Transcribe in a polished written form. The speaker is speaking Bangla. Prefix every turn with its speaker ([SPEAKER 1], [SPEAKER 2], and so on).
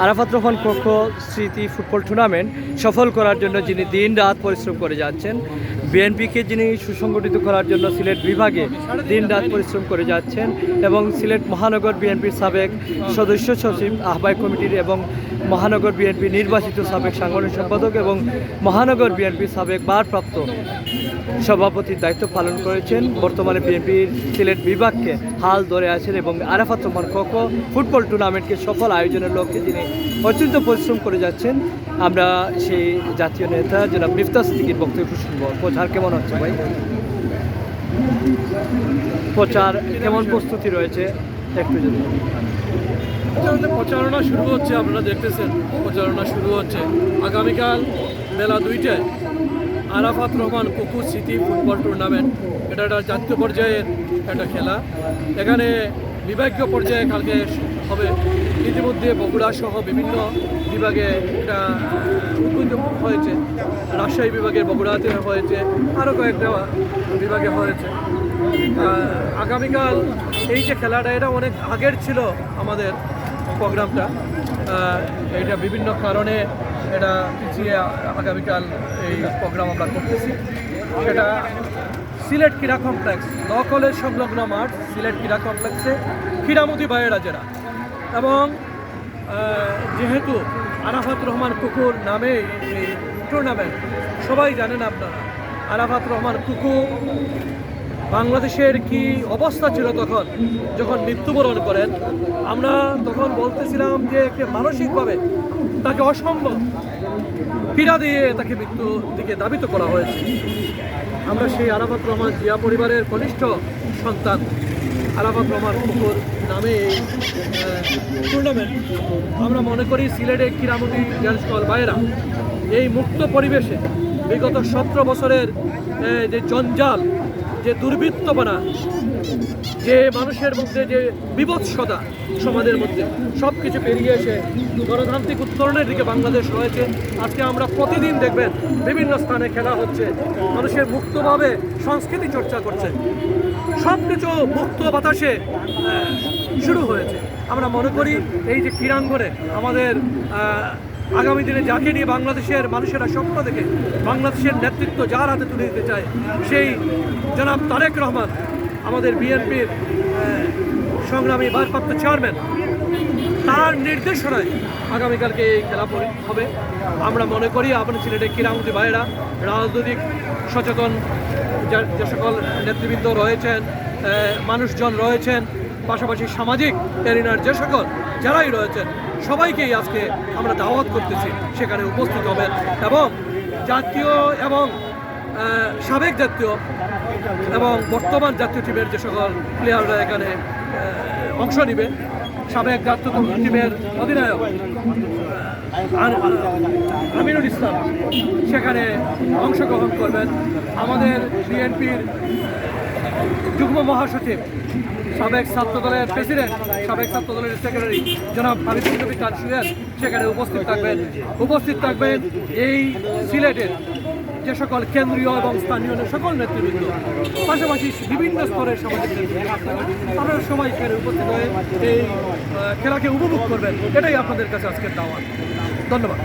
[SPEAKER 1] আরাফাত রহমান কক্ষ স্মৃতি ফুটবল টুর্নামেন্ট সফল করার জন্য যিনি দিন রাত পরিশ্রম করে যাচ্ছেন, বিএনপিকে যিনি সুসংগঠিত করার জন্য সিলেট বিভাগে দিন রাত পরিশ্রম করে যাচ্ছেন এবং সিলেট মহানগর বিএনপির সাবেক সদস্য সচিব, আহ্বায়ক কমিটির এবং মহানগর বিএনপি নির্বাচিত সাবেক সাংগঠনিক সম্পাদক এবং মহানগর বিএনপির সাবেক ভারপ্রাপ্ত সভাপতির দায়িত্ব পালন করেছেন, বর্তমানে বিএনপির সিলেট বিভাগকে হাল ধরে আছেন এবং আরাফাত রহমান কক্ষ ফুটবল টুর্নামেন্টকে সফল আয়োজনের লক্ষ্যে যিনি অত্যন্ত পরিশ্রম করে যাচ্ছেন, আমরা সেই জাতীয় নেতা জনাব মিফতাহ সিদ্দিকীর বক্তব্য শুনব। প্রচার কেমন হচ্ছে ভাই? প্রচার কেমন প্রস্তুতি রয়েছে একটু যদি।
[SPEAKER 2] প্রচারণা শুরু হচ্ছে, আপনারা দেখতেছেন প্রচারণা শুরু হচ্ছে। আগামীকাল বেলা 2টায় আরাফাত রহমান কক্ষ স্মৃতি ফুটবল টুর্নামেন্ট, এটা একটা জাতীয় পর্যায়ের একটা খেলা। এখানে বিভাগীয় পর্যায়ে কালকে হবে। ইতিমধ্যে বগুড়া সহ বিভিন্ন বিভাগে এটা উদ্বোধন হয়েছে। রাজশাহী বিভাগের বগুড়াতে হয়েছে, আরও কয়েকটা বিভাগে হয়েছে। আগামীকাল এই যে খেলাটা, এটা অনেক আগের ছিল আমাদের প্রোগ্রামটা। এটা বিভিন্ন কারণে এটা পিছিয়ে আগামীকাল এই প্রোগ্রাম আমরা করতেছি। এটা সিলেট ক্রীড়া কমপ্লেক্স, ল কলেজ সংলগ্ন মাঠ, সিলেট ক্রীড়া কমপ্লেক্সে ক্রীড়ামোদী ভাইয়েরা যারা, এবং যেহেতু আরাফাত রহমান কুকুর নামে এই টুর্নামেন্ট, সবাই জানেন আপনারা আরাফাত রহমান কুকুর বাংলাদেশের কি অবস্থা ছিল তখন যখন মৃত্যুবরণ করেন। আমরা তখন বলতেছিলাম যে একটা মানসিকভাবে তাকে অসম্ভব পীড়া দিয়ে তাকে মৃত্যুর দিকে ধাবিত করা হয়েছে। আমরা সেই আরাফাত রহমান জিয়া পরিবারের কনিষ্ঠ সন্তান আরাফাত রহমান কুকুর নামে এই টুর্নামেন্ট, আমরা মনে করি সিলেটে ক্রীড়ামোদী জেলসকল ভাইয়েরা এই মুক্ত পরিবেশে বিগত 17 বছরের যে জঞ্জাল, যে দুর্বৃত্তপনা, যে মানুষের মধ্যে যে বিভৎসতা সমাজের মধ্যে, সব কিছু পেরিয়ে এসে গণতান্ত্রিক উত্তরণের দিকে বাংলাদেশ রয়েছে। আজকে আমরা প্রতিদিন দেখবেন বিভিন্ন স্থানে খেলা হচ্ছে, মানুষের মুক্তভাবে সংস্কৃতি চর্চা করছে, সব কিছু মুক্ত বাতাসে শুরু হয়েছে। আমরা মনে করি এই যে ক্রীড়াঙ্গনে আমাদের আগামী দিনে যাকে নিয়ে বাংলাদেশের মানুষেরা স্বপ্ন দেখে বাংলাদেশের নেতৃত্ব যার হাতে তুলে দিতে চায়, সেই জনাব তারেক রহমান, আমাদের বিএনপির সংগ্রামী ভারপ্রাপ্ত চেয়ারম্যান, তার নির্দেশনায় আগামীকালকে এই খেলা হবে। আমরা মনে করি আপনার সিলেটের ক্রীড়ামোদী ভাইয়েরা, রাজনৈতিক সচেতন যে সকল নেতৃবৃন্দ রয়েছেন, মানুষজন রয়েছেন, পাশাপাশি সামাজিক এরিনার যে সকল যারাই রয়েছেন, সবাইকেই আজকে আমরা দাওয়াত করতেছি সেখানে উপস্থিত হবেন এবং জাতীয় এবং সাবেক জাতীয় এবং বর্তমান জাতীয় টিমের যে সকল প্লেয়াররা এখানে অংশ নেবে। সাবেক জাতীয় টিমের অধিনায়ক আমিনুল ইসলাম সেখানে অংশগ্রহণ করবেন। আমাদের বিএনপির যুগ্ম মহাসচিব, সাবেক ছাত্রদলের প্রেসিডেন্ট, সাবেক ছাত্রদলের সেক্রেটারি জনাব হাবিবুল নবী খান সুহেল সেখানে উপস্থিত থাকবেন এই সিলেটের যে সকল কেন্দ্রীয় এবং স্থানীয় সকল নেতৃবৃন্দ, পাশাপাশি বিভিন্ন স্তরের সামাজিক নেতৃবৃন্দ। আপনারা সবাই এখানে উপস্থিত হয়ে এই খেলাকে উপভোগ করবেন, এটাই আপনাদের কাছে আজকের দাওয়াত। ধন্যবাদ।